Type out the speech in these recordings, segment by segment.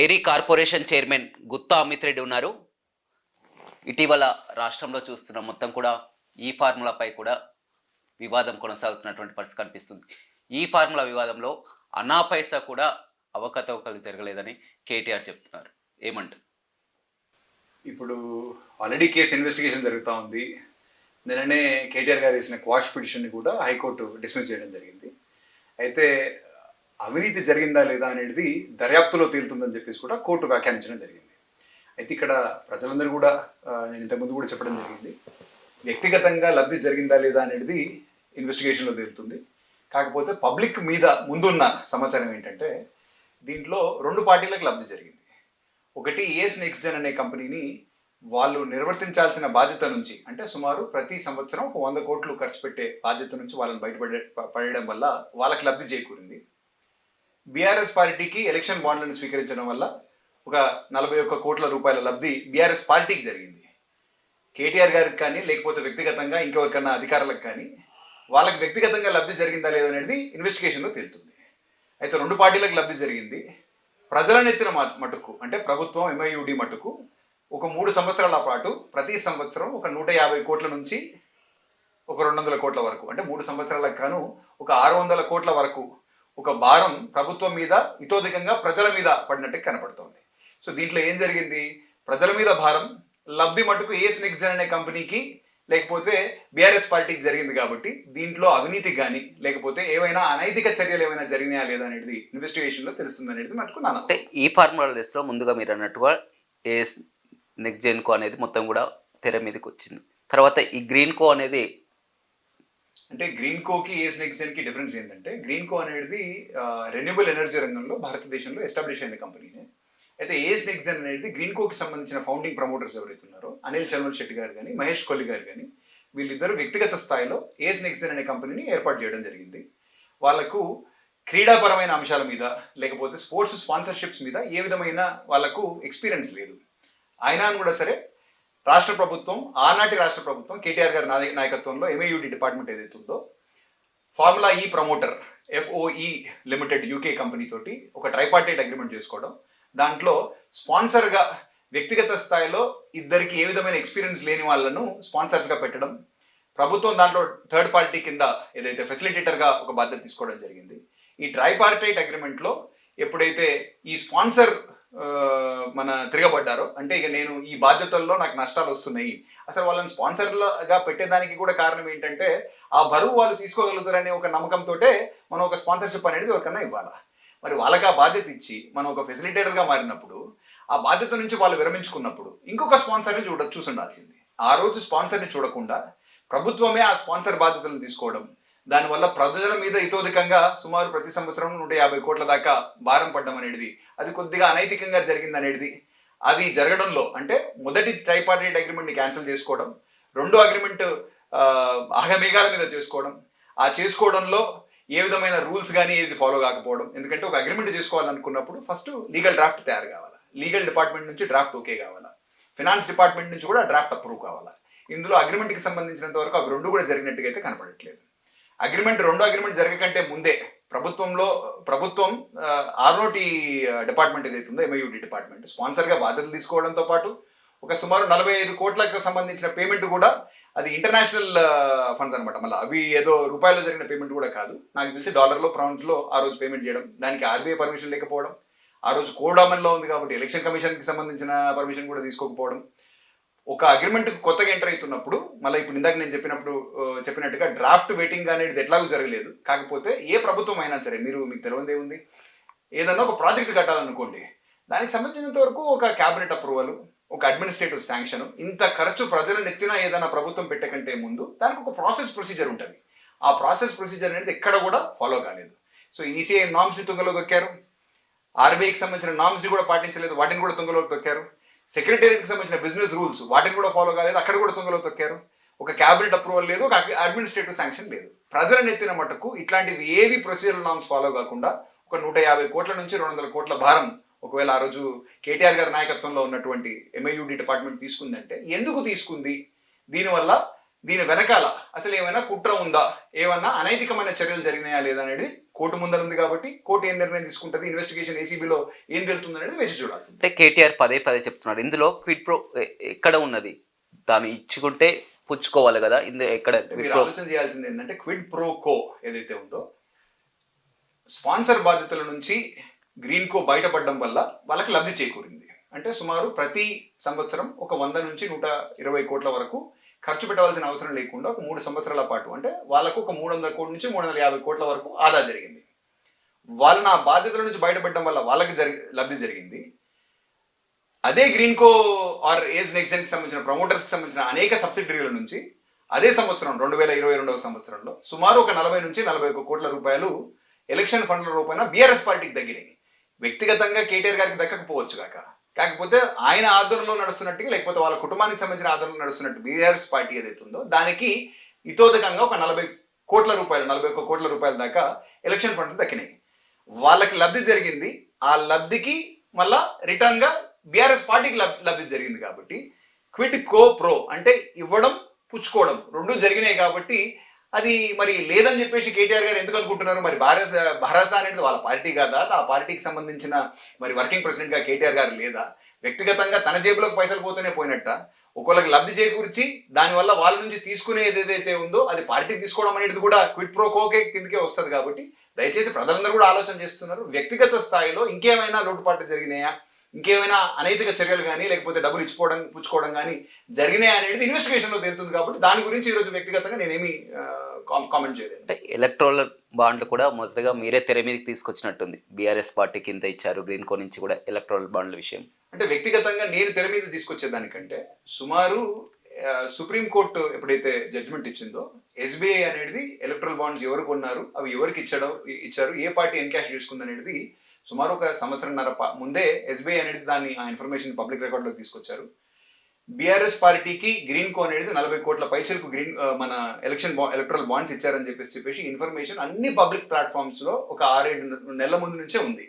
Dairy corporation chairman Gutta Amit Reddy ఉన్నారు. ఇటీవల రాష్ట్రంలో చూస్తున్న మొత్తం కూడా ఈ ఫార్ములాపై కూడా వివాదం కొనసాగుతున్నటువంటి పరిస్థితి కనిపిస్తుంది. ఈ ఫార్ములా వివాదంలో అనా పైసా కూడా అవకతవకలు జరగలేదని కేటీఆర్ చెప్తున్నారు. ఏమంటారు? ఇప్పుడు ఆల్రెడీ కేసు ఇన్వెస్టిగేషన్ జరుగుతూ ఉంది. నిన్ననే కేటీఆర్ గారు వేసిన క్వాష్ పిటిషన్ని కూడా హైకోర్టు డిస్మిస్ చేయడం జరిగింది. అయితే అవినీతి జరిగిందా లేదా అనేది దర్యాప్తులో తేలుతుందని చెప్పేసి కూడా కోర్టు వ్యాఖ్యానించడం జరిగింది. అయితే ఇక్కడ ప్రజలందరూ కూడా నేను ఇంతకుముందు కూడా చెప్పడం జరిగింది, వ్యక్తిగతంగా లబ్ధి జరిగిందా లేదా అనేది ఇన్వెస్టిగేషన్లో తేలుతుంది. కాకపోతే పబ్లిక్ మీద ముందున్న సమాచారం ఏంటంటే దీంట్లో రెండు పార్టీలకు లబ్ధి జరిగింది. ఒకటి ఏఎస్ నెక్స్ట్ జెన్ అనే కంపెనీని వాళ్ళు నిర్వర్తించాల్సిన బాధ్యత నుంచి, అంటే సుమారు ప్రతి సంవత్సరం 100 కోట్లు ఖర్చు పెట్టే బాధ్యత నుంచి వాళ్ళని పడేయడం వల్ల వాళ్ళకి లబ్ధి చేకూరింది. బీఆర్ఎస్ పార్టీకి ఎలక్షన్ బాండ్లను స్వీకరించడం వల్ల ఒక 41 కోట్ల రూపాయల లబ్ధి బీఆర్ఎస్ పార్టీకి జరిగింది. కేటీఆర్ గారికి కానీ లేకపోతే వ్యక్తిగతంగా ఇంకెవరికన్నా అధికారులకు కానీ వాళ్ళకి వ్యక్తిగతంగా లబ్ధి జరిగిందా లేదనేది ఇన్వెస్టిగేషన్లో తేలుతుంది. అయితే రెండు పార్టీలకు లబ్ధి జరిగింది. ప్రజల నెత్తిన మటుకు, అంటే ప్రభుత్వం ఎంఐయుడి మటుకు ఒక 3 సంవత్సరాల పాటు ప్రతి సంవత్సరం ఒక 150 కోట్ల నుంచి ఒక 200 కోట్ల వరకు, అంటే 3 సంవత్సరాలకు గాను ఒక 600 కోట్ల వరకు ఒక భారం ప్రభుత్వం మీద ఇతోధికంగా ప్రజల మీద పడినట్టు కనబడుతోంది. సో దీంట్లో ఏం జరిగింది? ప్రజల మీద భారం లబ్ధి మటుకు ఏఎస్ నెక్స్ట్ జెన్ అనే కంపెనీకి లేకపోతే బీఆర్ఎస్ పార్టీకి జరిగింది. కాబట్టి దీంట్లో అవినీతి కానీ లేకపోతే ఏవైనా అనైతిక చర్యలు ఏమైనా జరిగినాయా లేదా అనేది ఇన్వెస్టిగేషన్లో తెలుస్తుంది అనేది మటుకు నా అంటే ఈ ఫార్ములా లిస్ట్లో ముందుగా మీరు అన్నట్టుగా ఏఎస్ నెక్స్ట్ జెన్ కో అనేది మొత్తం కూడా తెర మీదకి వచ్చింది. తర్వాత ఈ గ్రీన్ కో అనేది, అంటే గ్రీన్ కోకి ఏఎస్ నెక్స్ట్ జెన్కి డిఫరెన్స్ ఏంటంటే గ్రీన్ కో అనేది రెన్యూబుల్ ఎనర్జీ రంగంలో భారతదేశంలో ఎస్టాబ్లిష్ అయిన కంపెనీనే. అయితే ఏఎస్ నెక్స్ట్ జెన్ అనేది గ్రీన్ కోకి సంబంధించిన ఫౌండింగ్ ప్రమోటర్స్ ఎవరైతే ఉన్నారో అనిల్ చల్మల్ శెట్టి గారు కానీ మహేష్ కొల్లి గారు కానీ వీళ్ళిద్దరూ వ్యక్తిగత స్థాయిలో ఏఎస్ నెక్స్ట్ జెన్ అనే కంపెనీని ఏర్పాటు చేయడం జరిగింది. వాళ్ళకు క్రీడాపరమైన అంశాల మీద లేకపోతే స్పోర్ట్స్ స్పాన్సర్షిప్స్ మీద ఏ విధమైన వాళ్ళకు ఎక్స్పీరియన్స్ లేదు. అయినా కూడా సరే రాష్ట్ర ప్రభుత్వం, ఆనాటి రాష్ట్ర ప్రభుత్వం కేటీఆర్ గారి నాయకత్వంలో ఎంఐయుడి డిపార్ట్మెంట్ ఏదైతే ఉందో ఫార్ములా ఈ promoter FOE limited UK company తోటి ఒక ట్రైపార్టైట్ అగ్రిమెంట్ చేసుకోవడం, దాంట్లో స్పాన్సర్గా వ్యక్తిగత స్థాయిలో ఇద్దరికి ఏ విధమైన ఎక్స్పీరియన్స్ లేని వాళ్ళను స్పాన్సర్స్గా పెట్టడం, ప్రభుత్వం దాంట్లో థర్డ్ పార్టీ కింద ఏదైతే ఫెసిలిటేటర్గా ఒక బాధ్యత తీసుకోవడం జరిగింది. ఈ ట్రైపార్టైట్ అగ్రిమెంట్లో ఎప్పుడైతే ఈ స్పాన్సర్ తిరగబడ్డారో, అంటే ఇక నేను ఈ బాధ్యతల్లో నాకు నష్టాలు వస్తున్నాయి, అసలు వాళ్ళని స్పాన్సర్లుగా పెట్టేదానికి కూడా కారణం ఏంటంటే ఆ బరువు వాళ్ళు తీసుకోగలుగుతారనే ఒక నమ్మకంతో మనం ఒక స్పాన్సర్షిప్ అనేది ఎవరికన్నా ఇవ్వాలా. మరి వాళ్ళకి ఆ బాధ్యత ఇచ్చి మనం ఒక ఫెసిలిటేటర్గా మారినప్పుడు ఆ బాధ్యత నుంచి వాళ్ళు విరమించుకున్నప్పుడు ఇంకొక స్పాన్సర్ని చూసి ఉండాల్సింది. ఆ రోజు స్పాన్సర్ని చూడకుండా ప్రభుత్వమే ఆ స్పాన్సర్ బాధ్యతలను తీసుకోవడం, దానివల్ల ప్రజల మీద ఇతోధికంగా సుమారు ప్రతి సంవత్సరం 150 కోట్ల దాకా భారం పడ్డం అనేది అది కొద్దిగా అనైతికంగా జరిగింది అనేది, అది జరగడంలో అంటే మొదటి ట్రైపార్టైట్ అగ్రిమెంట్ని క్యాన్సిల్ చేసుకోవడం, రెండో అగ్రిమెంట్ ఆగమేఘాల మీద చేసుకోవడం, ఆ చేసుకోవడంలో ఏ విధమైన రూల్స్ కానీ ఏది ఫాలో కాకపోవడం. ఎందుకంటే ఒక అగ్రిమెంట్ చేసుకోవాలనుకున్నప్పుడు ఫస్ట్ లీగల్ డ్రాఫ్ట్ తయారు కావాలా, లీగల్ డిపార్ట్మెంట్ నుంచి డ్రాఫ్ట్ ఓకే కావాలా, ఫినాన్స్ డిపార్ట్మెంట్ నుంచి కూడా డ్రాఫ్ట్ అప్రూవ్ కావాలా. ఇందులో అగ్రిమెంట్కి సంబంధించినంత వరకు అవి రెండు కూడా జరిగినట్టుగా అయితే కనపడట్లేదు. రెండో అగ్రిమెంట్ జరగకంటే ముందే ప్రభుత్వం ఆర్ఓటి డిపార్ట్మెంట్ ఏదైతే ఉందో ఎంఐయుడి డిపార్ట్మెంట్ స్పాన్సర్గా బాధ్యతలు తీసుకోవడంతో పాటు ఒక సుమారు 45 కోట్లకు సంబంధించిన పేమెంట్ కూడా అది ఇంటర్నేషనల్ ఫండ్స్ అనమాట. మళ్ళీ అవి ఏదో రూపాయల్లో జరిగిన పేమెంట్ కూడా కాదు, నాకు తెలిసి డాలర్లో పౌండ్స్లో ఆ రోజు పేమెంట్ చేయడం, దానికి ఆర్బీఐ పర్మిషన్ లేకపోవడం, ఆ రోజు కోడ్ అమల్లో ఉంది కాబట్టి ఎలక్షన్ కమిషన్కి సంబంధించిన పర్మిషన్ కూడా తీసుకోకపోవడం. ఒక అగ్రిమెంట్ కొత్తగా ఎంటర్ అవుతున్నప్పుడు మళ్ళీ ఇప్పుడు ఇందాక నేను చెప్పినట్టుగా డ్రాఫ్ట్ వెయిటింగ్ అనేది ఎట్లాగూ జరగలేదు. కాకపోతే ఏ ప్రభుత్వం అయినా సరే మీకు తెలియదే ఉంది, ఏదన్నా ఒక ప్రాజెక్ట్ కట్టాలనుకోండి, దానికి సంబంధించినంత వరకు ఒక క్యాబినెట్ అప్రూవల్, ఒక అడ్మినిస్ట్రేటివ్ శాంక్షన్, ఇంత ఖర్చు ప్రజల నెత్తిన ఏదైనా ప్రభుత్వం పెట్టకంటే ముందు దానికి ఒక ప్రాసెస్ ప్రొసీజర్ ఉంటుంది. ఆ ప్రాసెస్ ప్రొసీజర్ అనేది ఎక్కడ కూడా ఫాలో కాలేదు. సో ఈసీఐ నామ్స్ని తుంగలో తొక్కారు, ఆర్బీఐకి సంబంధించిన నామ్స్ని కూడా పాటించలేదు, వాటిని కూడా తుంగలో తొక్కారు, సెక్రటేరియట్కి సంబంధించిన బిజినెస్ రూల్స్ వాటిని కూడా ఫాలో కాలేదు, అక్కడ కూడా తుంగలో తొక్కారు, ఒక క్యాబినెట్ అప్రూవల్ లేదు, ఒక అడ్మినిస్ట్రేటివ్ శాంక్షన్ లేదు. ప్రజల నెత్తిన మటుకు ఇట్లాంటివి ఏవి ప్రొసీజరల్ నామ్స్ ఫాలో కాకుండా ఒక 150 కోట్ల నుంచి 200 కోట్ల భారం ఒకవేళ ఆ రోజు కేటీఆర్ గారి నాయకత్వంలో ఉన్నటువంటి ఎంఐయుడి డిపార్ట్మెంట్ తీసుకుందంటే ఎందుకు తీసుకుంది, దీనివల్ల దీని వెనకాల అసలు ఏమైనా కుట్ర ఉందా, ఏమన్నా అనైతికమైన చర్యలు జరిగినాయా లేదా అనేది కోర్టు ముందర ఉంది కాబట్టి కోర్టు ఏం నిర్ణయం తీసుకుంటుంది, ఇన్వెస్టిగేషన్ ఏసీబీలో ఏం వెళ్తుంది అనేది వేచి చూడాల్సింది. అంటే కేటీఆర్ పదే పదే చెప్తున్నాడు ఇందులో క్విడ్ ప్రో ఎక్కడ ఉన్నది, దాన్ని ఇచ్చుకుంటే పుచ్చుకోవాలి కదా, ఇందులో ఎక్కడ మీరు quid pro- ఆలోచన చేయాల్సింది ఏంటంటే క్విడ్ ప్రో కో ఏదైతే ఉందో, స్పాన్సర్ బాధ్యతల నుంచి గ్రీన్ కో బయటపడడం వల్ల వాళ్ళకి లబ్ధి చేకూరింది. అంటే సుమారు ప్రతి సంవత్సరం ఒక 100 నుంచి 120 కోట్ల వరకు ఖర్చు పెట్టవలసిన అవసరం లేకుండా ఒక 3 సంవత్సరాల పాటు అంటే వాళ్ళకు ఒక 300 కోట్ల నుంచి 350 కోట్ల వరకు ఆదా జరిగింది. వాళ్ళు నా బాధ్యతల నుంచి బయటపడడం వల్ల వాళ్ళకి లబ్ధి జరిగింది. అదే గ్రీన్ కో ఆర్ ఏజ్ నెక్సన్ కి సంబంధించిన ప్రమోటర్స్ కి సంబంధించిన అనేక సబ్సిడరీల నుంచి అదే సంవత్సరం 2022వ సంవత్సరంలో సుమారు ఒక 40 నుంచి 41 కోట్ల రూపాయలు ఎలక్షన్ ఫండ్ల రూపాయన బీఆర్ఎస్ పార్టీకి దగ్గరే. వ్యక్తిగతంగా కేటీఆర్ గారికి దక్కకపోవచ్చు కాకపోతే ఆయన ఆధ్వర్యంలో నడుస్తున్నట్టుగా లేకపోతే వాళ్ళ కుటుంబానికి సంబంధించిన ఆధ్వర్యంలో నడుస్తున్నట్టు బీఆర్ఎస్ పార్టీ ఏదైతే ఉందో దానికి ఇతోదకంగా ఒక 40 కోట్ల రూపాయలు 41 కోట్ల రూపాయల దాకా ఎలక్షన్ ఫండ్స్ దక్కినాయి. వాళ్ళకి లబ్ధి జరిగింది. ఆ లబ్ధికి మళ్ళా రిటర్న్ గా బీఆర్ఎస్ పార్టీకి లబ్ధి జరిగింది. కాబట్టి క్విడ్ కో ప్రో అంటే ఇవ్వడం పుచ్చుకోవడం రెండు జరిగినాయి. కాబట్టి అది మరి లేదని చెప్పేసి కేటీఆర్ గారు ఎందుకు అనుకుంటున్నారు? మరి భరోసా అనేది వాళ్ళ పార్టీ కాదా? ఆ పార్టీకి సంబంధించిన మరి వర్కింగ్ ప్రెసిడెంట్ గా కేటీఆర్ గారు లేదా? వ్యక్తిగతంగా తన జేబులోకి పైసలు పోతూనే పోయినట్ట ఒకళ్ళకి లబ్ధి చేకూర్చి దానివల్ల వాళ్ళ నుంచి తీసుకునేది ఏదైతే ఉందో అది పార్టీకి తీసుకోవడం అనేది కూడా క్విడ్ ప్రో కోకే కిందకే వస్తుంది. కాబట్టి దయచేసి ప్రజలందరూ కూడా ఆలోచన చేస్తున్నారు. వ్యక్తిగత స్థాయిలో ఇంకేమైనా లోటుపాట్లు జరిగినాయా, ఇంకేమైనా అనైతిక చర్యలు కానీ లేకపోతే డబ్బులు ఇచ్చుకోవడం పుచ్చుకోవడం కానీ జరిగినాయి అనేది ఇన్వెస్టిగేషన్ లో తెలుస్తుంది. కాబట్టి దాని గురించి ఈరోజు వ్యక్తిగతంగా నేనేమి కామెంట్ చేయలేదు. అంటే ఎలక్ట్రల్ బాండ్లు కూడా మొదటగా మీరే తెర మీదకి తీసుకొచ్చినట్టుంది. బీఆర్ఎస్ పార్టీ కింద ఇచ్చారు గ్రీన్ కో నుంచి కూడా ఎలక్ట్రల్ బాండ్ల విషయం. అంటే వ్యక్తిగతంగా నేను తెర మీద తీసుకొచ్చేదానికంటే సుమారు సుప్రీంకోర్టు ఎప్పుడైతే జడ్జిమెంట్ ఇచ్చిందో ఎస్బీఐ అనేది ఎలక్ట్రల్ బాండ్స్ ఎవరు కొన్నారు, అవి ఎవరికి ఇచ్చారు, ఏ పార్టీ ఎన్కాష్ చేసుకుంది అనేది సుమారు ఒక సంవత్సరంన్నర ముందే ఎస్బీఐ అనేది దాన్ని ఆ ఇన్ఫర్మేషన్ పబ్లిక్ రికార్డులోకి తీసుకొచ్చారు. బీఆర్ఎస్ పార్టీకి గ్రీన్ కో అనేది 40 కోట్ల పైసలకు మన ఎలక్ట్రల్ బాండ్స్ ఇచ్చారని చెప్పేసి ఇన్ఫర్మేషన్ అన్ని పబ్లిక్ ప్లాట్ఫామ్స్ లో ఒక 6-7 నెలల ముందు నుంచే ఉంది.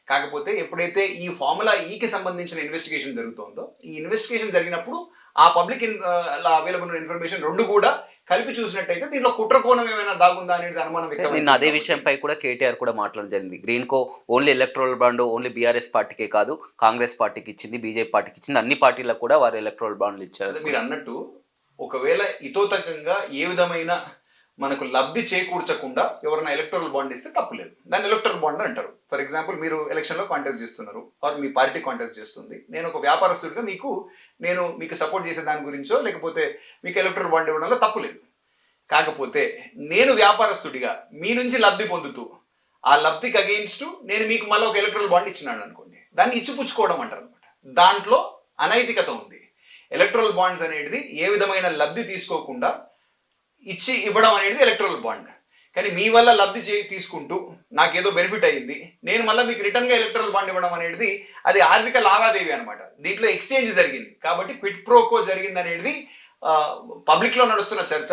కాకపోతే ఎప్పుడైతే ఈ ఫార్ములా ఈకి సంబంధించిన ఇన్వెస్టిగేషన్ జరుగుతుందో ఈ ఇన్వెస్టిగేషన్ జరిగినప్పుడు ఆ పబ్లిక్ అవైలబుల్ ఇన్ఫర్మేషన్ రెండు కూడా కలిపి చూసినట్టయితే దీంట్లో కుట్ర కోణం ఏమైనా దాగుందా అనేది అనుమానం వ్యక్తం. నిన్న అదే విషయంపై కూడా కేటీఆర్ కూడా మాట్లాడడం జరిగింది. Greenko only electoral bond only BRS పార్టీకే కాదు, కాంగ్రెస్ పార్టీకి ఇచ్చింది, బీజేపీ పార్టీకి ఇచ్చింది, అన్ని పార్టీలకు కూడా వారు ఎలక్ట్రల్ బాండ్లు ఇచ్చారు. మీరు అన్నట్టు ఒకవేళ ఇతోతకంగా ఏ విధమైన మనకు లబ్ధి చేకూర్చకుండా ఎవరైనా ఎలక్టోరల్ బాండ్ ఇస్తే తప్పులేదు, దాన్ని ఎలక్టోరల్ బాండ్ అంటారు. ఫర్ ఎగ్జాంపుల్ మీరు ఎలక్షన్లో కాంటెస్ట్ చేస్తున్నారు ఆర్ మీ పార్టీ కాంటెస్ట్ చేస్తుంది, నేను ఒక వ్యాపారస్తుడిగా నేను మీకు సపోర్ట్ చేసే దాని గురించో లేకపోతే మీకు ఎలక్టోరల్ బాండ్ ఇవ్వడంలో తప్పులేదు. కాకపోతే నేను వ్యాపారస్తుడిగా మీ నుంచి లబ్ధి పొందుతూ ఆ లబ్ధికి అగెయిన్స్ట్ నేను మీకు మళ్ళీ ఒక ఎలక్టోరల్ బాండ్ ఇచ్చినాను అనుకోండి, దాన్ని ఇచ్చిపుచ్చుకోవడం అంటారు అనమాట. దాంట్లో అనైతికత ఉంది. ఎలక్టోరల్ బాండ్స్ అనేది ఏ విధమైన లబ్ధి తీసుకోకుండా ఇవ్వడం అనేది ఎలక్టోరల్ బాండ్. కానీ మీ వల్ల లబ్ధి తీసుకుంటూ నాకేదో బెనిఫిట్ అయ్యింది, నేను మళ్ళీ మీకు రిటర్న్గా ఎలక్టోరల్ బాండ్ ఇవ్వడం అనేది అది ఆర్థిక లావాదేవీ అనమాట. దీంట్లో ఎక్స్చేంజ్ జరిగింది. కాబట్టి క్విడ్ ప్రోకో జరిగింది అనేది పబ్లిక్లో నడుస్తున్న చర్చ.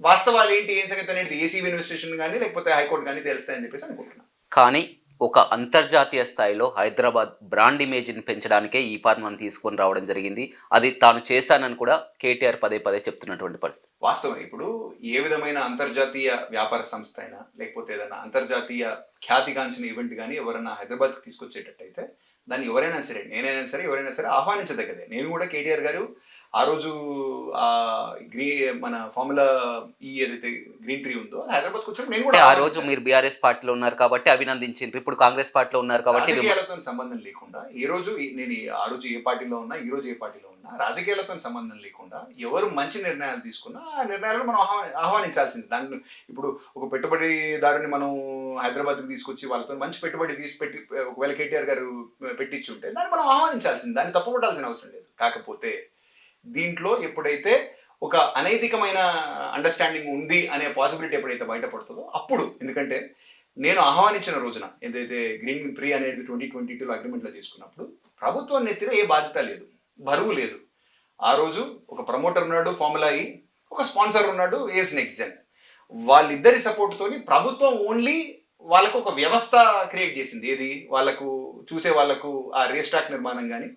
వాస్తవాలు ఏంటి ఏం సంగతి అనేది ఏసీబీ ఇన్వెస్టిగేషన్ కానీ లేకపోతే హైకోర్టు కానీ తెలుస్తాయని చెప్పేసి అనుకుంటున్నాను. కానీ ఒక అంతర్జాతీయ స్థాయిలో హైదరాబాద్ బ్రాండ్ ఇమేజ్ని పెంచడానికే ఈ ఫార్మాను తీసుకొని రావడం జరిగింది. అది తాను చేశానని కూడా కేటీఆర్ పదే పదే చెప్తున్నటువంటి పరిస్థితి వాస్తవం. ఇప్పుడు ఏ విధమైన అంతర్జాతీయ వ్యాపార సంస్థ అయినా లేకపోతే ఏదైనా అంతర్జాతీయ ఖ్యాతిగాంచిన ఈవెంట్ కానీ ఎవరైనా హైదరాబాద్కి తీసుకొచ్చేటట్టయితే దాన్ని ఎవరైనా సరే, నేనైనా సరే, ఎవరైనా సరే ఆహ్వానించదగ్గదే. నేను కూడా కేటీఆర్ గారు ఆ రోజు మన ఫార్ములా ఏదైతే గ్రీన్ ట్రీ ఉందో హైదరాబాద్కి వచ్చినప్పుడు నేను కూడా ఆ రోజు మీరు బీఆర్ఎస్ పార్టీలో ఉన్నారు కాబట్టి అభినందించారు, ఇప్పుడు కాంగ్రెస్ పార్టీలో ఉన్నారు కాబట్టి రాజకీయాలతో సంబంధం లేకుండా ఈ రోజు నేను ఆ రోజు ఏ పార్టీలో ఉన్నా ఈ రోజు ఏ పార్టీలో ఉన్నా రాజకీయాలతో సంబంధం లేకుండా ఎవరు మంచి నిర్ణయాలు తీసుకున్నా ఆ నిర్ణయాలను మనం ఆహ్వానించాల్సింది. దాన్ని ఇప్పుడు ఒక పెట్టుబడిదారుని మనం హైదరాబాద్కి తీసుకొచ్చి వాళ్ళతో మంచి పెట్టుబడి పెట్టి ఒకవేళ కేటీఆర్ గారు పెట్టించి ఉంటే దాన్ని మనం ఆహ్వానించాల్సింది, దాన్ని తప్పుపట్టాల్సిన అవసరం లేదు. కాకపోతే దీంట్లో ఎప్పుడైతే ఒక అనైతికమైన అండర్స్టాండింగ్ ఉంది అనే పాసిబిలిటీ ఎప్పుడైతే బయటపడుతుందో అప్పుడు, ఎందుకంటే నేను ఆహ్వానించిన రోజున ఏదైతే గ్రీన్ ట్రీ అనేది 2022లో అగ్రిమెంట్లో తీసుకున్నప్పుడు ప్రభుత్వం నెత్తిన ఏ బాధ్యత లేదు, బరువు లేదు. ఆ రోజు ఒక ప్రమోటర్ ఉన్నాడు ఫార్ములా ఈ, ఒక స్పాన్సర్ ఉన్నాడు ఏస్ నెక్స్ట్ జెన్. వాళ్ళిద్దరి సపోర్ట్ తోని ప్రభుత్వం ఓన్లీ వాళ్ళకు ఒక వ్యవస్థ క్రియేట్ చేసింది. ఏది వాళ్ళకు చూసే వాళ్ళకు ఆ రేస్ ట్రాక్ నిర్మాణం కానీ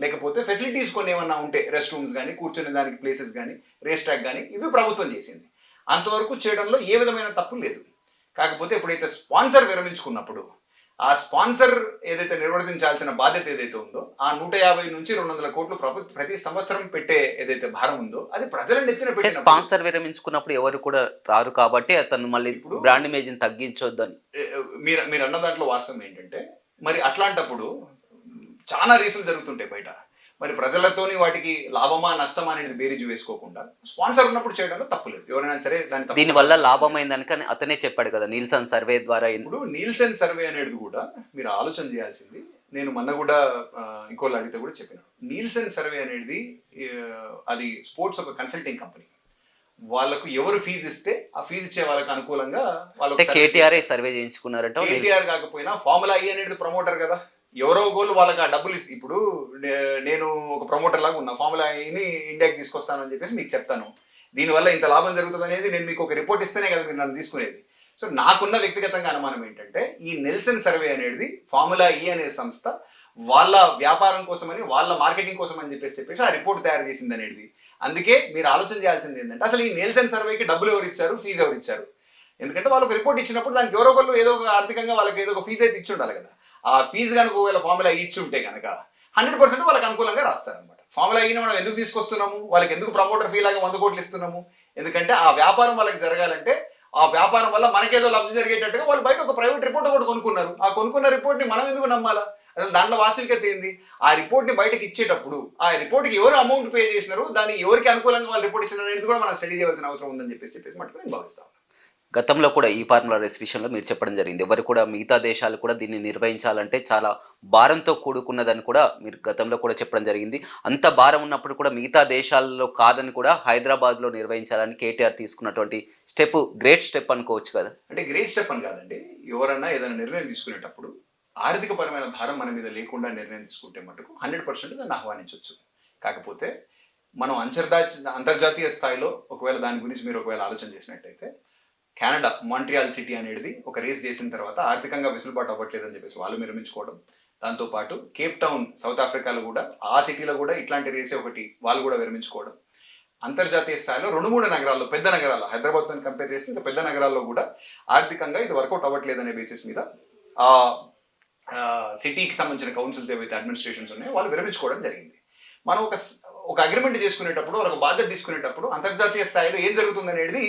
లేకపోతే ఫెసిలిటీస్ కొన్ని ఏమన్నా ఉంటే రెస్ట్ రూమ్స్ కానీ కూర్చునే దానికి ప్లేసెస్ కానీ రేస్ ట్రాక్ కానీ ఇవి ప్రభుత్వం చేసింది. అంతవరకు చేయడంలో ఏ విధమైన తప్పు లేదు. కాకపోతే ఎప్పుడైతే స్పాన్సర్ విరమించుకున్నప్పుడు ఆ స్పాన్సర్ ఏదైతే నిర్వర్తించాల్సిన బాధ్యత ఏదైతే ఉందో ఆ 150 నుంచి 200 కోట్లు ప్రతి సంవత్సరం పెట్టే ఏదైతే భారం ఉందో అది ప్రజల నెత్తిన అంటే పెట్టినప్పుడు స్పాన్సర్ విరమించుకున్నప్పుడు ఎవరు కూడా రారు కాబట్టి అతను మళ్ళీ ఇప్పుడు బ్రాండ్ ఇమేజ్ ని తగ్గించొద్దని. మీరు మీరు అన్న దాంట్లో వాస్తవం ఏంటంటే మరి అట్లాంటప్పుడు చాలా రేసులు జరుగుతుంటాయి బయట. మరి ప్రజలతోని వాటికి లాభమా నష్టమా అనేది బేరీజు వేసుకోకుండా స్పాన్సర్ ఉన్నప్పుడు చేయడంలో తప్పులేదు. ఎవరైనా సరే దీని వల్ల లాభమైందని కానీ అతనే చెప్పాడు కదా నీల్సన్ సర్వే ద్వారా. ఇప్పుడు నీల్సన్ సర్వే అనేది కూడా మీరు ఆలోచన చేయాల్సింది. నేను మొన్న కూడా ఇంకోళ్ళు అడిగితే కూడా చెప్పిన నీల్సన్ సర్వే అనేది అది స్పోర్ట్స్ ఒక కన్సల్టింగ్ కంపెనీ. వాళ్ళకు ఎవరు ఫీజు ఇస్తే ఆ ఫీజు ఇచ్చే వాళ్ళకి అనుకూలంగా అంటే కేటీఆర్ సర్వే చేయించుకున్నారంట. కేటీఆర్ కాకపోయినా ఫార్ములా ఈ అనేది ప్రమోటర్ కదా, ఎవరో గోళ్ళు వాళ్ళకి ఆ డబ్బులు ఇస్తే ఇప్పుడు నేను ఒక ప్రమోటర్ లాగా ఉన్నా ఫార్ములా ఈని ఇండియాకి తీసుకొస్తానని చెప్పేసి మీకు చెప్తాను, దీనివల్ల ఇంత లాభం జరుగుతుంది అనేది నేను మీకు ఒక రిపోర్ట్ ఇస్తేనే కదా మీరు నన్ను తీసుకునేది. సో నాకున్న వ్యక్తిగతంగా అనుమానం ఏంటంటే ఈ నెల్సన్ సర్వే అనేది ఫార్ములా ఈ అనే సంస్థ వాళ్ళ వ్యాపారం కోసమని వాళ్ళ మార్కెటింగ్ కోసం అని చెప్పేసి ఆ రిపోర్ట్ తయారు చేసింది అనేది. అందుకే మీరు ఆలోచన చేయాల్సింది ఏంటంటే అసలు ఈ నెల్సన్ సర్వేకి డబ్బులు ఎవరు ఇచ్చారు, ఫీజు ఎవరు ఇచ్చారు? ఎందుకంటే వాళ్ళకి రిపోర్ట్ ఇచ్చినప్పుడు దానికి ఎవరో ఒకళ్ళు ఏదో ఒక ఆర్థికంగా వాళ్ళకి ఏదో ఒక ఫీజు అయితే ఇచ్చి ఉండాలి కదా. ఆ ఫీజు కనుక ఒకవేళ ఫార్ములా ఇచ్చి ఉంటే కనుక 100% వాళ్ళకి అనుకూలంగా రాస్తారనమాట. ఫార్ములా ఈని మనం ఎందుకు తీసుకొస్తున్నాము, వాళ్ళకి ఎందుకు ప్రమోటర్ ఫీ లాగా 100 కోట్లు ఇస్తున్నాము? ఎందుకంటే ఆ వ్యాపారం వాళ్ళకి జరగాలంటే ఆ వ్యాపారం వల్ల మనకేదో లబ్ధి జరిగేటట్టుగా వాళ్ళు బయట ఒక ప్రైవేట్ రిపోర్ట్ ఒకటి కొనుక్కున్నారు. ఆ కొనుక్కున్న రిపోర్ట్ని మనం ఎందుకు నమ్మాలా? అసలు దాంట్లో వాస్తవికత ఏంది? ఆ రిపోర్ట్ని బయటకి ఇచ్చేటప్పుడు ఆ రిపోర్ట్కి ఎవరు అమౌంట్ పే చేసినారు, దాన్ని ఎవరికి అనుకూలంగా వాళ్ళు రిపోర్ట్ ఇచ్చినారు అనేది కూడా మనం స్టడీ చేయాల్సిన అవసరం ఉందని చెప్పేసి మటుకు నేను భావిస్తాను. గతంలో కూడా ఈ ఫార్ములా రేస్ విషయంలో మీరు చెప్పడం జరిగింది. ఎవరు కూడా మిగతా దేశాలు కూడా దీన్ని నిర్వహించాలంటే చాలా భారంతో కూడుకున్నదని కూడా మీరు గతంలో కూడా చెప్పడం జరిగింది. అంత భారం ఉన్నప్పుడు కూడా మిగతా దేశాల్లో కాదని కూడా హైదరాబాద్లో నిర్వహించాలని కేటీఆర్ తీసుకున్నటువంటి స్టెప్ గ్రేట్ స్టెప్ అనుకోవచ్చు కదా. అంటే గ్రేట్ స్టెప్ అని కాదండి, ఎవరన్నా ఏదైనా నిర్ణయం తీసుకునేటప్పుడు ఆర్థిక పరమైన భారం మన మీద లేకుండా నిర్ణయం తీసుకుంటే మటుకు 100% దాన్ని ఆహ్వానించవచ్చు. కాకపోతే మనం అంతర్జాతీయ స్థాయిలో ఒకవేళ దాని గురించి మీరు ఒకవేళ ఆలోచన చేసినట్టయితే కెనడా మాంట్రియాల్ సిటీ అనేది ఒక రేస్ చేసిన తర్వాత ఆర్థికంగా వెసులుబాటు అవ్వట్లేదని చెప్పేసి వాళ్ళు విరమించుకోవడం, దాంతోపాటు కేప్ టౌన్ సౌత్ ఆఫ్రికాలో కూడా ఆ సిటీలో కూడా ఇట్లాంటి రేసే ఒకటి వాళ్ళు కూడా విరమించుకోవడం, అంతర్జాతీయ స్థాయిలో 2-3 నగరాల్లో పెద్ద నగరాల్లో హైదరాబాద్తో కంపేర్ చేస్తే ఇంకా పెద్ద నగరాల్లో కూడా ఆర్థికంగా ఇది వర్కౌట్ అవ్వట్లేదనే బేసిస్ మీద ఆ సిటీకి సంబంధించిన కౌన్సిల్స్ ఏవైతే అడ్మినిస్ట్రేషన్స్ ఉన్నాయో వాళ్ళు విరమించుకోవడం జరిగింది. మనం ఒక అగ్రిమెంట్ చేసుకునేటప్పుడు ఒక బాధ్యత తీసుకునేటప్పుడు అంతర్జాతీయ స్థాయిలో ఏం జరుగుతుంది అనేది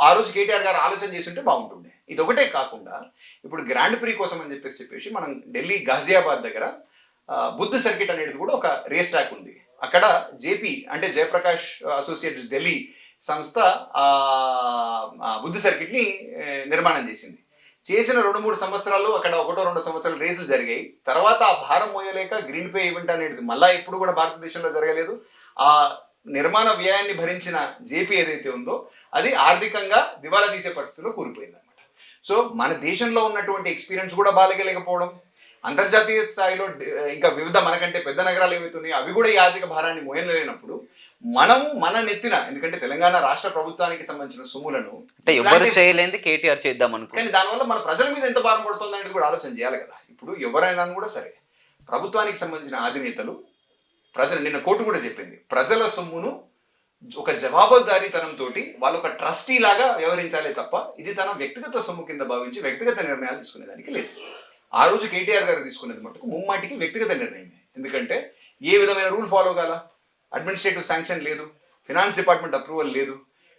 ఆ రోజు కేటీఆర్ గారు ఆలోచన చేస్తుంటే బాగుంటుండే. ఇది ఒకటే కాకుండా ఇప్పుడు గ్రాండ్ ప్రీ కోసం అని చెప్పేసి మనం ఢిల్లీ గాజియాబాద్ దగ్గర బుద్ధ సర్కిట్ అనేది కూడా ఒక రేస్ ట్రాక్ ఉంది. అక్కడ జేపీ అంటే జయప్రకాష్ అసోసియేట్స్ ఢిల్లీ సంస్థ బుద్ధ సర్కిట్ ని నిర్మాణం చేసింది. చేసిన 2-3 సంవత్సరాలు అక్కడ 1-2 సంవత్సరాలు రేసులు జరిగాయి. తర్వాత ఆ భారం మోయలేక గ్రీన్ పే ఈవెంట్ అనేది మళ్ళా ఇప్పుడు కూడా భారతదేశంలో జరగలేదు. ఆ నిర్మాణ వ్యయాన్ని భరించిన జేపీ ఏదైతే ఉందో అది ఆర్థికంగా దివాలా తీసే పరిస్థితిలో కూలిపోయింది అనమాట. సో మన దేశంలో ఉన్నటువంటి ఎక్స్పీరియన్స్ కూడా బాగలేకపోవడం, అంతర్జాతీయ స్థాయిలో ఇంకా వివిధ మనకంటే పెద్ద నగరాలు ఏవైతే ఉన్నాయో అవి కూడా ఈ ఆర్థిక భారాన్ని మోయలేనప్పుడు మనము మన నెత్తిన, ఎందుకంటే తెలంగాణ రాష్ట్ర ప్రభుత్వానికి సంబంధించిన సొమ్ములను అంటే ఎవరు చేయలేంది కేటీఆర్ చేద్దాం అనుకో, కానీ దానివల్ల మన ప్రజల మీద ఎంత భారం పడుతుంది అనేది కూడా ఆలోచన చేయాలి కదా. ఇప్పుడు ఎవరైనా కూడా సరే ప్రభుత్వానికి సంబంధించిన అధినేతలు నిన్న కోర్టు కూడా చెప్పింది, ప్రజల సొమ్మును ఒక జవాబుదారీతనంతో వాళ్ళు ఒక ట్రస్టీ లాగా వ్యవహరించాలి తప్ప ఇది తన వ్యక్తిగత సొమ్ము కింద భావించి వ్యక్తిగత నిర్ణయాలు తీసుకునేదానికి లేదు. ఆ రోజు కేటీఆర్ గారు తీసుకునేది మటుకు ముమ్మాటికి వ్యక్తిగత నిర్ణయమే. ఎందుకంటే ఏ విధమైన రూల్ ఫాలో కాల, అడ్మినిస్ట్రేటివ్ శాంక్షన్ లేదు, ఫినాన్స్ డిపార్ట్మెంట్ అప్రూవల్ లేదు,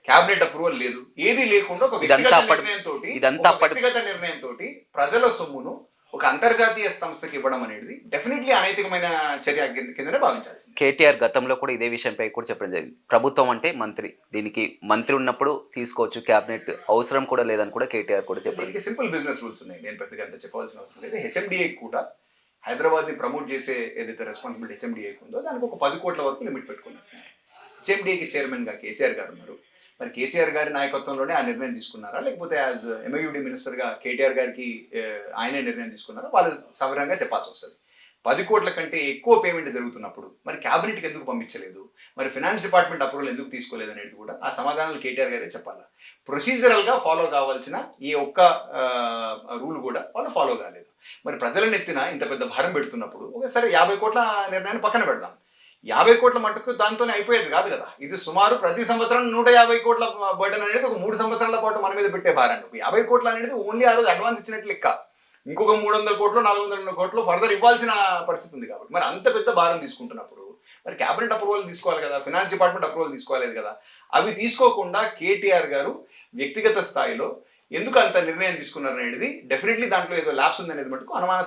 క్యాబినెట్ అప్రూవల్ లేదు, ఏది లేకుండా ఒక వ్యక్తిగత నిర్ణయంతో ప్రజల సొమ్మును ఒక అంతర్జాతీయ సంస్థకి ఇవ్వడం అనేది డెఫినెట్లీ అనైతికమైన చర్య కిందనే భావించాలి. కేటీఆర్ గతంలో కూడా ఇదే విషయంపై కూడా చెప్పడం జరిగింది. ప్రభుత్వం అంటే మంత్రి, దీనికి మంత్రి ఉన్నప్పుడు తీసుకోవచ్చు, క్యాబినెట్ అవసరం కూడా లేదని కూడా కేటీఆర్ కూడా చెప్పారు. దీనికి సింపుల్ బిజినెస్ రూల్స్ ఉన్నాయి, నేను పెద్దగా అంత చెప్పాల్సిన అవసరం లేదు. హెచ్ఎండిఏ కూడా హైదరాబాద్ ని ప్రమోట్ చేసే ఏదైతే రెస్పాన్సిబిలిటీ హెచ్ఎండిఏకి ఉందో దానికి ఒక 10 కోట్ల వరకు లిమిట్ పెట్టుకున్నారు. హెచ్ఎండిఏకి చైర్మన్ గా కేసీఆర్ గారు ఉన్నారు. మరి కేసీఆర్ గారి నాయకత్వంలోనే ఆ నిర్ణయం తీసుకున్నారా, లేకపోతే యాజ్ ఎంఐయుడి మినిస్టర్ గా కేటీఆర్ గారికి ఆయనే నిర్ణయం తీసుకున్నారా, వాళ్ళు సవిరంగా చెప్పాల్సి వస్తుంది. 10 కోట్ల కంటే ఎక్కువ పేమెంట్ జరుగుతున్నప్పుడు మరి క్యాబినెట్కి ఎందుకు పంపించలేదు, మరి ఫినాన్స్ డిపార్ట్మెంట్ అప్రూవల్ ఎందుకు తీసుకోలేదు అనేది కూడా ఆ సమాధానాలు కేటీఆర్ గారే చెప్పాలి. ప్రొసీజరల్గా ఫాలో కావాల్సిన ఏ ఒక్క రూల్ కూడా వాళ్ళు ఫాలో కాలేదు. మరి ప్రజలను ఎత్తిన ఇంత పెద్ద భారం పెడుతున్నప్పుడు ఒకసారి 50 కోట్ల నిర్ణయాన్ని పక్కన పెడదాం. 50 కోట్ల మట్టుకు దాంతోనే అయిపోయేది కాదు కదా. ఇది సుమారు ప్రతి సంవత్సరం 150 కోట్ల బర్డెన్ అనేది ఒక 3 సంవత్సరాల పాటు మన మీద పెట్టే భారాన్ని. 50 కోట్లు అనేది ఓన్లీ ఆ రోజు అడ్వాన్స్ ఇచ్చినట్లు లెక్క. ఇంకొక 300 కోట్లు 400 కోట్లు ఫర్దర్ ఇవ్వాల్సిన పరిస్థితి ఉంది కాబట్టి మరి అంత పెద్ద భారం తీసుకుంటున్నప్పుడు మరి క్యాబినెట్ అప్రూవల్ తీసుకోవాలి కదా, ఫినాన్స్ డిపార్ట్మెంట్ అప్రూవల్ తీసుకోలేదు కదా. అవి తీసుకోకుండా కేటీఆర్ గారు వ్యక్తిగత స్థాయిలో ఎందుకు అంత నిర్ణయం తీసుకున్నారు అనేది డెఫినెట్లీ దాంట్లో ఏదో ల్యాబ్స్ ఉంది అనేది మటుకు అనుమాన.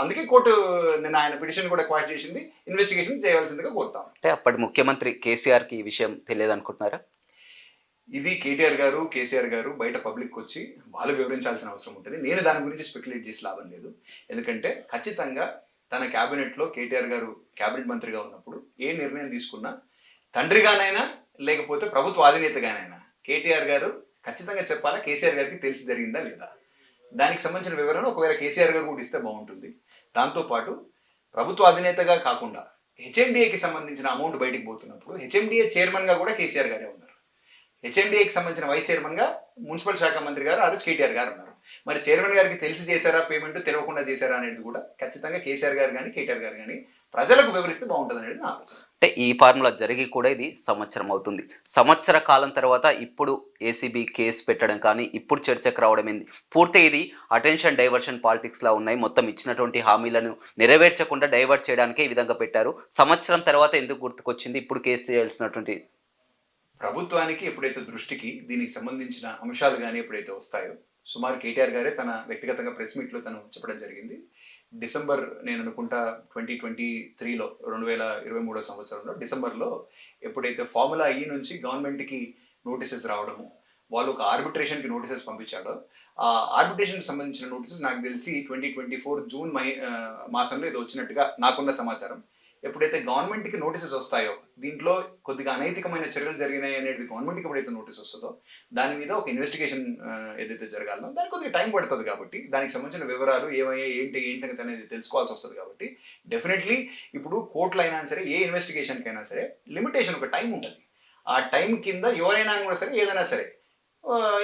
అందుకే కోర్టు నిన్న ఆయన పిటిషన్ కూడా క్వాష్ చేసింది, ఇన్వెస్టిగేషన్ చేయవలసిందిగా కోరుతాం. అంటే అప్పటి ముఖ్యమంత్రి కేసీఆర్కి ఈ విషయం తెలియదు అనుకుంటున్నారా? ఇది కేసీఆర్ గారు బయట పబ్లిక్ వచ్చి వాళ్ళు వివరించాల్సిన అవసరం ఉంటుంది. నేను దాని గురించి స్పెక్యులేట్ చేసి లాభం లేదు. ఎందుకంటే ఖచ్చితంగా తన క్యాబినెట్లో కేటీఆర్ గారు క్యాబినెట్ మంత్రిగా ఉన్నప్పుడు ఏ నిర్ణయం తీసుకున్నా తండ్రిగానైనా లేకపోతే ప్రభుత్వ అధినేతగానైనా కేటీఆర్ గారు ఖచ్చితంగా చెప్పాలా కేసీఆర్ గారికి తెలిసి జరిగిందా లేదా. దానికి సంబంధించిన వివరణ ఒకవేళ కేసీఆర్ గారు కూడా ఇస్తే బాగుంటుంది. దాంతోపాటు ప్రభుత్వ అధినేతగా కాకుండా హెచ్ఎండిఏకి సంబంధించిన అమౌంట్ బయటికి పోతున్నప్పుడు హెచ్ఎండిఏ చైర్మన్గా కూడా కేసీఆర్ గారే ఉన్నారు. హెచ్ఎండిఏకి సంబంధించిన వైస్ చైర్మన్గా మున్సిపల్ శాఖ మంత్రి గారు ఆ రోజు కేటీఆర్ గారు ఉన్నారు. మరి చైర్మన్ గారికి తెలిసి చేశారా పేమెంట్, తెలియకుండా చేశారా అనేది కూడా ఖచ్చితంగా కేసీఆర్ గారు కానీ కేటీఆర్ గారు కానీ ప్రజలకు వివరిస్తే బాగుంటుంది అనేది నా ఆలోచన. అంటే ఈ ఫార్ములా జరిగి కూడా ఇది సంవత్సరం అవుతుంది. సంవత్సర కాలం తర్వాత ఇప్పుడు ఏసీబీ కేసు పెట్టడం కానీ ఇప్పుడు చర్చకు రావడం ఏంది? పూర్తి ఇది అటెన్షన్ డైవర్షన్ పాలిటిక్స్ లా ఉన్నాయి. మొత్తం ఇచ్చినటువంటి హామీలను నెరవేర్చకుండా డైవర్ట్ చేయడానికే ఈ విధంగా పెట్టారు. సంవత్సరం తర్వాత ఎందుకు గుర్తుకొచ్చింది ఇప్పుడు కేసు చేయాల్సినటువంటి? ప్రభుత్వానికి ఎప్పుడైతే దృష్టికి దీనికి సంబంధించిన అంశాలు కానీ ఎప్పుడైతే వస్తాయో సుమారు కేటీఆర్ గారే తన వ్యక్తిగతంగా ప్రెస్ మీట్లో తను చెప్పడం జరిగింది. డిసెంబర్ నేను అనుకుంటా 2023లో 2023 సంవత్సరంలో డిసెంబర్లో ఎప్పుడైతే ఫార్ములా ఈ నుంచి గవర్నమెంట్కి నోటీసెస్ రావడము, వాళ్ళు ఒక ఆర్బిట్రేషన్కి నోటీసెస్ పంపించాడో ఆ ఆర్బిట్రేషన్కి సంబంధించిన నోటీసెస్ నాకు తెలిసి 2024 జూన్ మాసంలో ఏదో వచ్చినట్టుగా నాకున్న సమాచారం. ఎప్పుడైతే గవర్నమెంట్కి నోటీసెస్ వస్తాయో దీంట్లో కొద్దిగా అనైతికమైన చర్యలు జరిగినాయి అనేది గవర్నమెంట్కి ఎప్పుడైతే నోటీస్ వస్తుందో దాని మీద ఒక ఇన్వెస్టిగేషన్ ఏదైతే జరగాలో దానికి కొద్దిగా టైం పడుతుంది కాబట్టి దానికి సంబంధించిన వివరాలు ఏమయ్యాయి ఏంటి సంగతి అనేది తెలుసుకోవాల్సి వస్తుంది కాబట్టి డెఫినెట్లీ ఇప్పుడు కోర్టులు అయినా సరే ఏ ఇన్వెస్టిగేషన్కి అయినా సరే లిమిటేషన్ ఒక టైం ఉంటుంది. ఆ టైం కింద ఎవరైనా కూడా సరే ఏదైనా సరే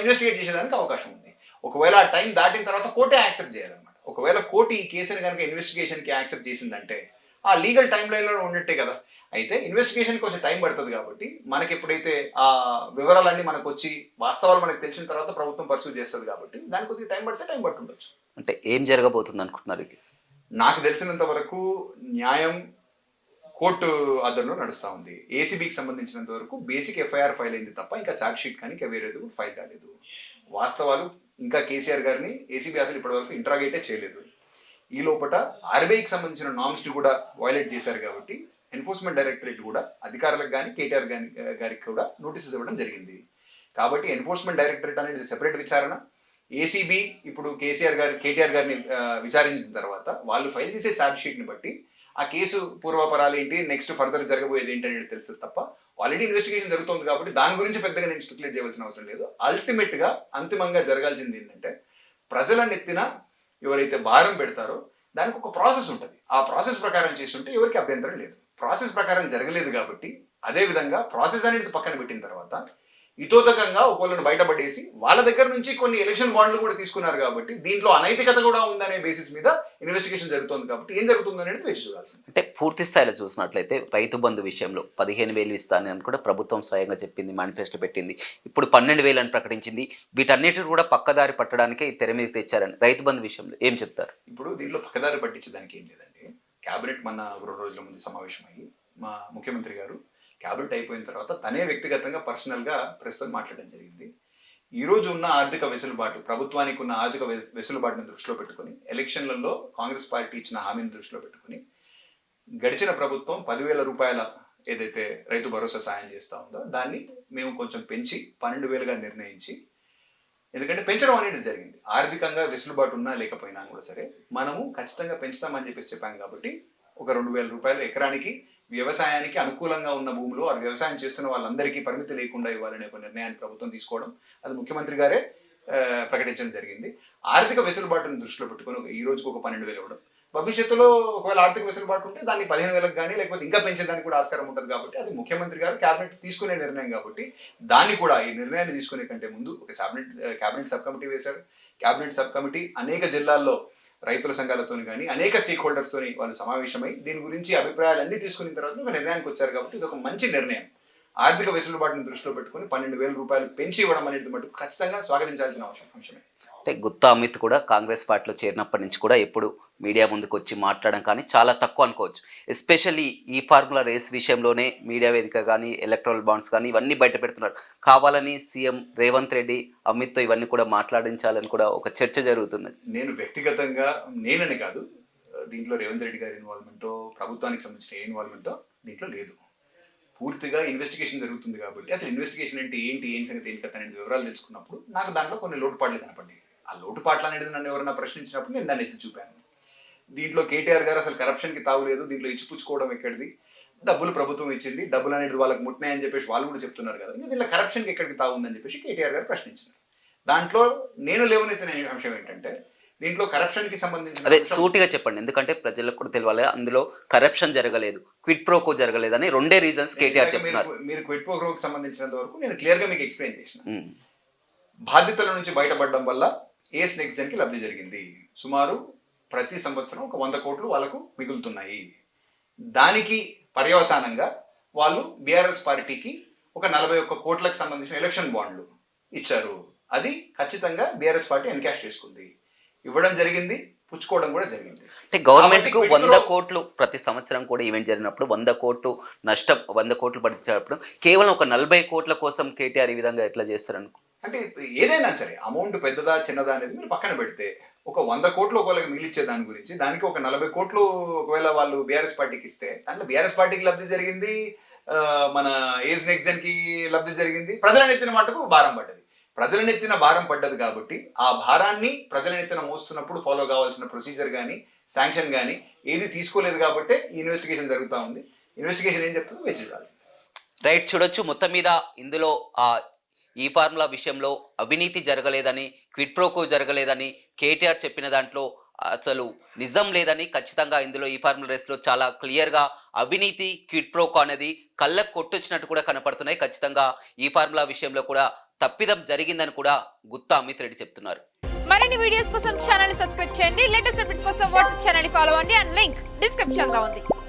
ఇన్వెస్టిగేట్ చేసేదానికి అవకాశం ఉంది. ఒకవేళ ఆ టైం దాటిన తర్వాత కోర్టే యాక్సెప్ట్ చేయాలన్నమాట. ఒకవేళ కోర్టు ఈ కేసుని కనుక ఇన్వెస్టిగేషన్కి యాక్సెప్ట్ చేసిందంటే ఆ లీగల్ టైం లైన్లో ఉన్నట్టే కదా. అయితే ఇన్వెస్టిగేషన్ కొంచెం టైం పడుతుంది కాబట్టి మనకి ఎప్పుడైతే ఆ వివరాలన్నీ మనకు వచ్చి వాస్తవాలు మనకు తెలిసిన తర్వాత ప్రభుత్వం పర్సూ చేస్తుంది కాబట్టి దానికి కొద్దిగా టైం పడితే టైం పట్టుండొచ్చు. అంటే ఏం జరగబోతుంది అనుకుంటున్నారు ఈ కేసు? నాకు తెలిసినంత వరకు న్యాయం కోర్టు ఆధ్వర్యంలో నడుస్తూ ఉంది. ఏసీబీకి సంబంధించినంత వరకు బేసిక్ ఎఫ్ఐఆర్ ఫైల్ అయింది తప్ప ఇంకా ఛార్జ్ షీట్ కానీ ఇంకా వేరేది ఫైల్ కాలేదు. వాస్తవాలు ఇంకా కేసీఆర్ గారిని ఏసీబీ అసలు ఇప్పటివరకు ఇంట్రాగేటే చేయలేదు. ఈ లోపల ఆర్బీఐకి సంబంధించిన నామ్స్ని కూడా వైలేట్ చేశారు కాబట్టి ఎన్ఫోర్స్మెంట్ డైరెక్టరేట్ కూడా అధికారులకు కానీ కేటీఆర్ గారికి కూడా నోటీసెస్ ఇవ్వడం జరిగింది. కాబట్టి ఎన్ఫోర్స్మెంట్ డైరెక్టరేట్ అనేది సెపరేట్ విచారణ, ఏసీబీ ఇప్పుడు కేటీఆర్ గారిని విచారించిన తర్వాత వాళ్ళు ఫైల్ చేసే ఛార్జ్ షీట్ని బట్టి ఆ కేసు పూర్వాపరాలు ఏంటి, నెక్స్ట్ ఫర్దర్ జరగబోయేది ఏంటి అనేది తెలుస్తుంది తప్ప ఆల్రెడీ ఇన్వెస్టిగేషన్ జరుగుతుంది కాబట్టి దాని గురించి పెద్దగా నేను స్పెక్యులేట్ చేయవలసిన అవసరం లేదు. అల్టిమేట్గా అంతిమంగా జరగాల్సింది ఏంటంటే ప్రజలను ఎత్తిన ఎవరైతే భారం పెడతారో దానికి ఒక ప్రాసెస్ ఉంటుంది. ఆ ప్రాసెస్ ప్రకారం చేస్తుంటే ఎవరికి అభ్యంతరం లేదు. ప్రాసెస్ ప్రకారం జరగలేదు కాబట్టి అదేవిధంగా ప్రాసెస్ అనేది పక్కన పెట్టిన తర్వాత ఇతోతకంగా ఒకళ్ళని బయటపడేసి వాళ్ళ దగ్గర నుంచి కొన్ని ఎలక్షన్ బాండ్లు కూడా తీసుకున్నారు కాబట్టి దీంట్లో అనైతికత కూడా ఉందనే బేసిస్ మీద ఇన్వెస్టిగేషన్ జరుగుతుంది కాబట్టి ఏం జరుగుతుంది అనేది వేచి చూడాల్సింది. అంటే పూర్తి స్థాయిలో చూసినట్లయితే రైతు బంధు విషయంలో 15,000 ఇస్తానని కూడా ప్రభుత్వం స్వయంగా చెప్పింది, మేనిఫెస్టో పెట్టింది. ఇప్పుడు 12,000 అని ప్రకటించింది. వీటన్నిటిని కూడా పక్కదారి పట్టడానికే తెర మీద తెచ్చారని రైతు బంధు విషయంలో ఏం చెప్తారు? ఇప్పుడు దీంట్లో పక్కదారి పట్టించడానికి ఏం లేదండి. క్యాబినెట్ మన 2 రోజుల ముందు సమావేశమయ్యి మా ముఖ్యమంత్రి గారు క్యాబినెట్ అయిపోయిన తర్వాత తనే వ్యక్తిగతంగా పర్సనల్గా ప్రెస్తో మాట్లాడడం జరిగింది. ఈరోజు ఉన్న ఆర్థిక వెసులుబాటు, ప్రభుత్వానికి ఉన్న ఆర్థిక వెసులుబాటుని దృష్టిలో పెట్టుకుని ఎలక్షన్లలో కాంగ్రెస్ పార్టీ ఇచ్చిన హామీని దృష్టిలో పెట్టుకుని గడిచిన ప్రభుత్వం 10,000 రూపాయల ఏదైతే రైతు భరోసా సాయం చేస్తూ ఉందో దాన్ని మేము కొంచెం పెంచి 12,000గా నిర్ణయించి, ఎందుకంటే పెంచడం అనేది జరిగింది. ఆర్థికంగా వెసులుబాటు ఉన్నా లేకపోయినా కూడా సరే మనము ఖచ్చితంగా పెంచుతామని చెప్పాం కాబట్టి ఒక 2,000 రూపాయలు ఎకరానికి వ్యవసాయానికి అనుకూలంగా ఉన్న భూములు ఆ వ్యవసాయం చేస్తున్న వాళ్ళందరికీ పరిమితి లేకుండా ఇవ్వాలనే ఒక నిర్ణయాన్ని ప్రభుత్వం తీసుకోవడం అది ముఖ్యమంత్రి గారే ప్రకటించడం జరిగింది. ఆర్థిక వెసులుబాటును దృష్టిలో పెట్టుకుని ఈ రోజుకు ఒక 12,000 ఇవ్వడం, భవిష్యత్తులో ఒకవేళ ఆర్థిక వెసులుబాటు ఉంటే దాన్ని 15,000కి కానీ లేకపోతే ఇంకా పెంచేదానికి కూడా ఆస్కారం ఉంటుంది కాబట్టి అది ముఖ్యమంత్రి గారు క్యాబినెట్ తీసుకునే నిర్ణయం కాబట్టి దాన్ని కూడా ఈ నిర్ణయాన్ని తీసుకునే కంటే ముందు ఒక క్యాబినెట్ సబ్ కమిటీ వేశారు. క్యాబినెట్ సబ్ కమిటీ అనేక జిల్లాల్లో రైతుల సంఘాలతో కానీ అనేక స్టేక్ హోల్డర్స్తోని వాళ్ళు సమావేశమై దీని గురించి అభిప్రాయాలన్నీ తీసుకున్న తర్వాత ఒక నిర్ణయానికి వచ్చారు కాబట్టి ఇది ఒక మంచి నిర్ణయం. ఆర్థిక వెసులుబాటుని దృష్టిలో పెట్టుకుని 12,000 రూపాయలు పెంచి ఇవ్వడం అనేది మటుకు ఖచ్చితంగా స్వాగతించాల్సిన అంశమే. అంటే గుత్తా అమిత్ కూడా కాంగ్రెస్ పార్టీలో చేరినప్పటి నుంచి కూడా ఎప్పుడు మీడియా ముందుకు వచ్చి మాట్లాడడం కానీ చాలా తక్కువ అనుకోవచ్చు. ఎస్పెషల్లీ ఈ ఫార్ములా రేస్ విషయంలోనే మీడియా వేదిక కానీ ఎలక్ట్రల్ బాండ్స్ కానీ ఇవన్నీ బయట పెడుతున్నారు. కావాలని సీఎం రేవంత్ రెడ్డి అమిత్తో ఇవన్నీ కూడా మాట్లాడించాలని కూడా ఒక చర్చ జరుగుతుంది. నేను వ్యక్తిగతంగా నేనని కాదు, దీంట్లో రేవంత్ రెడ్డి గారి ఇన్వాల్వ్మెంటో ప్రభుత్వానికి సంబంధించిన ఏ ఇన్వాల్వ్మెంటో దీంట్లో లేదు. పూర్తిగా ఇన్వెస్టిగేషన్ జరుగుతుంది కాబట్టి అసలు ఇన్వెస్టిగేషన్ అంటే ఏంటి సంగతి ఏంటి కథ అనేది వివరాలు తెలుసుకున్నప్పుడు నాకు దాంట్లో కొన్ని లోటుపాట్లు కనపడ్డాయి. ఆ లోటుపాట్లు అనేది నన్ను ఎవరైనా ప్రశ్నించినప్పుడు నేను దాన్ని ఎత్తి చూపాను. దీంట్లో కేటీఆర్ గారు అసలు కరప్షన్కి తావులేదు, దీంట్లో ఇచ్చిపుచ్చుకోవడం ఎక్కడిది, డబ్బులు ప్రభుత్వం ఇచ్చింది, డబ్బులు అనేది వాళ్ళకి ముట్టినాయని చెప్పేసి వాళ్ళు కూడా చెప్తున్నారు కదా, దీంట్లో కరప్షన్కి ఎక్కడికి తావుందని చెప్పేసి కేటీఆర్ గారు ప్రశ్నించారు. దాంట్లో నేను లేవనెత్తిన అంశం ఏంటంటే దీంట్లో కరప్షన్ కి సంబంధించిన అదే సూటిగా చెప్పండి, ఎందుకంటే ప్రజలకు కూడా తెలియాలి అందులో కరప్షన్ జరగలేదు, క్విడ్ ప్రోకో జరగలేదు అని రెండే రీజన్స్ కేటీఆర్ చెప్తున్నారు. మీరు క్విడ్ ప్రోకోకి సంబంధించినంత వరకు నేను క్లియర్ గా మీకు ఎక్స్ప్లెయిన్ చేసిన. బాధ్యతల నుంచి బయటపడడం వల్ల ఏస్ నెక్స్ట్ జన్ కి లబ్ధి జరిగింది. సుమారు ప్రతి సంవత్సరం ఒక 100 కోట్లు వాళ్ళకు మిగులుతున్నాయి. దానికి పర్యవసానంగా వాళ్ళు బీఆర్ఎస్ పార్టీకి ఒక 41 కోట్లకు సంబంధించిన ఎలక్షన్ బాండ్లు ఇచ్చారు. అది ఖచ్చితంగా బీఆర్ఎస్ పార్టీ ఎన్కాష్ చేసుకుంది, ఇవ్వడం జరిగింది, పుచ్చుకోవడం కూడా జరిగింది. అంటే గవర్నమెంట్ కు 100 కోట్లు ప్రతి సంవత్సరం కూడా ఈవెంట్ జరిగినప్పుడు 100 కోట్లు నష్టం, 100 కోట్లు పడించినప్పుడు కేవలం ఒక 40 కోట్ల కోసం కేటీఆర్ ఈ విధంగా ఎట్లా చేస్తారనుకో. అంటే ఏదైనా సరే అమౌంట్ పెద్దదా చిన్నదా అనేది మీరు పక్కన పెడితే ఒక 100 కోట్లు ఒకవేళ మిగిలిచ్చే దాని గురించి దానికి ఒక 40 కోట్లు ఒకవేళ వాళ్ళు బీఆర్ఎస్ పార్టీకి ఇస్తే దాంట్లో బీఆర్ఎస్ పార్టీకి లబ్ధి జరిగింది, మన ఏజ్ నెక్స్ట్ జన్ కి లబ్ధి జరిగింది, ప్రజల నెత్తిన మటుకు భారం పడ్డది. ప్రజల నెత్తిన భారం పడ్డది కాబట్టి ఆ భారాన్ని ప్రజల నెత్తిన మోస్తున్నప్పుడు ఫాలో కావాల్సిన ప్రొసీజర్ కానీ శాంక్షన్ కానీ ఏది తీసుకోలేదు కాబట్టి ఈ ఇన్వెస్టిగేషన్ జరుగుతూ ఉంది. ఇన్వెస్టిగేషన్ ఏం చెప్తుందో వేచి చూడాల్సింది. రైట్, చూడొచ్చు మొత్తం మీద ఇందులో ఈ ఫార్ములా విషయంలో అవినీతి జరగలేదని, క్విడ్ ప్రోకో జరగలేదని కేటీఆర్ చెప్పిన దాంట్లో అసలు నిజం లేదని, ఖచ్చితంగా ఇందులో ఈ ఫార్ములా రేస్లో చాలా క్లియర్గా అవినీతి క్విడ్ ప్రోకో అనేది కళ్ళకు కొట్టొచ్చినట్టు కూడా కనపడుతున్నాయి. ఖచ్చితంగా ఈ ఫార్ములా విషయంలో కూడా తప్పిదం జరిగిందని కూడా గుత్తా అమిత్ రెడ్డి చెప్తున్నారు. మరిన్ని వీడియోస్ కోసం ఛానల్ ని సబ్స్క్రైబ్ చేయండి. లేటెస్ట్ అప్డేట్స్ కోసం వాట్సాప్ ఛానల్ ని ఫాలో అవ్వండి. అండ్ లింక్ డిస్క్రిప్షన్ లో ఉంది.